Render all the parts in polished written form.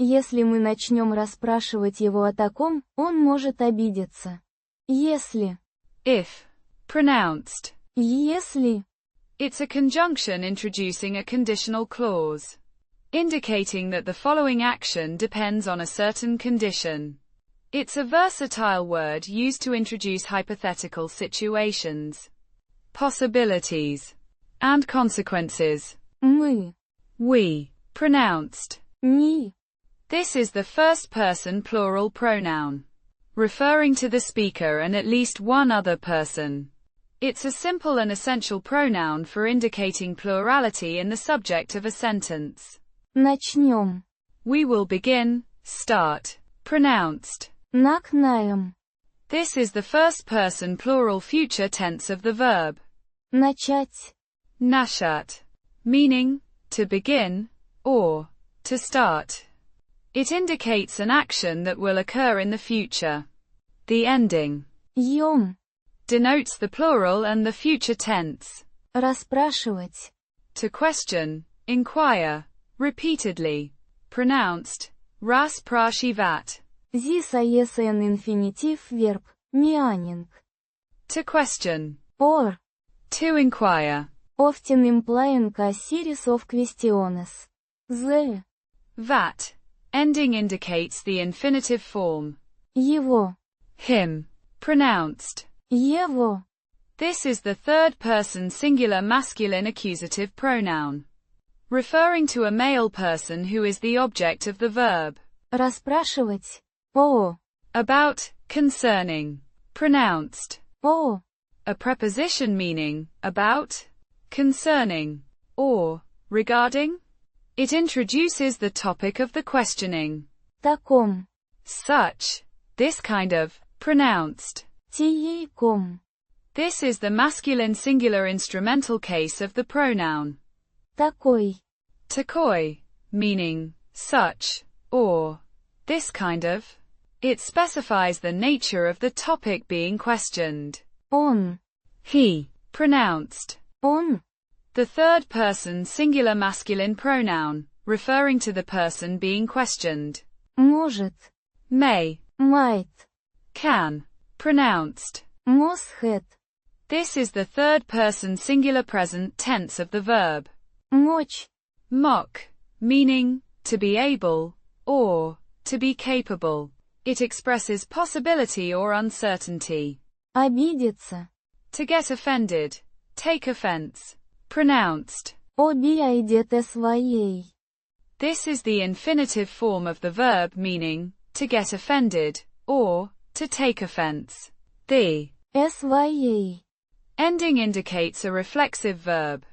Если мы начнем расспрашивать его о таком, он может обидеться. Если. If. Pronounced. Если. It's a conjunction introducing a conditional clause, indicating that the following action depends on a certain condition. It's a versatile word used to introduce hypothetical situations, possibilities, and consequences. Мы. We. Pronounced. Ни. This is the first-person plural pronoun, referring to the speaker and at least one other person. It's a simple and essential pronoun for indicating plurality in the subject of a sentence. Начнём. We will begin, start. Pronounced. Nach-nyom. This is the first-person plural future tense of the verb. Начать. Nachat. Meaning, to begin, or, to start. It indicates an action that will occur in the future. The ending. Йом. Denotes the plural and the future tense. Расспрашивать. To question, inquire, repeatedly. Pronounced, расспрашивать. This is an infinitive verb, meaning. To question. Or. To inquire. Often implying a series of questions. The. That. Ending indicates the infinitive form. Его. Him. Pronounced. Его. This is the third-person singular masculine accusative pronoun, referring to a male person who is the object of the verb. Расспрашивать. О. About, concerning. Pronounced. О. A preposition meaning, about, concerning, or, regarding. It introduces the topic of the questioning. Таком. Such. This kind of. Pronounced. Таком. This is the masculine singular instrumental case of the pronoun. Такой. Такой. Meaning, such, or, this kind of. It specifies the nature of the topic being questioned. Он. He. Pronounced. Он. The third-person singular masculine pronoun, referring to the person being questioned. Может. May. Might. Can. Pronounced. Может. This is the third-person singular present tense of the verb. Мочь. Mock. Meaning, to be able, or, to be capable. It expresses possibility or uncertainty. Обидеться. To get offended. Take offense. Pronounced. Обидеться своей. This is the infinitive form of the verb meaning, to get offended, or, to take offense. The. Своей. Ending indicates a reflexive verb,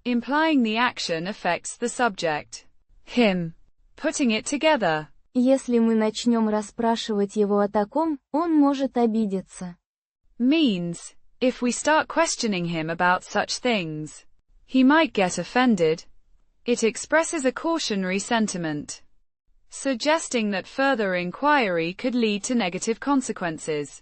implying the action affects the subject. Him. Putting it together. Если мы начнем расспрашивать его о таком, он может обидеться. Means, if we start questioning him about such things, he might get offended. It expresses a cautionary sentiment, suggesting that further inquiry could lead to negative consequences.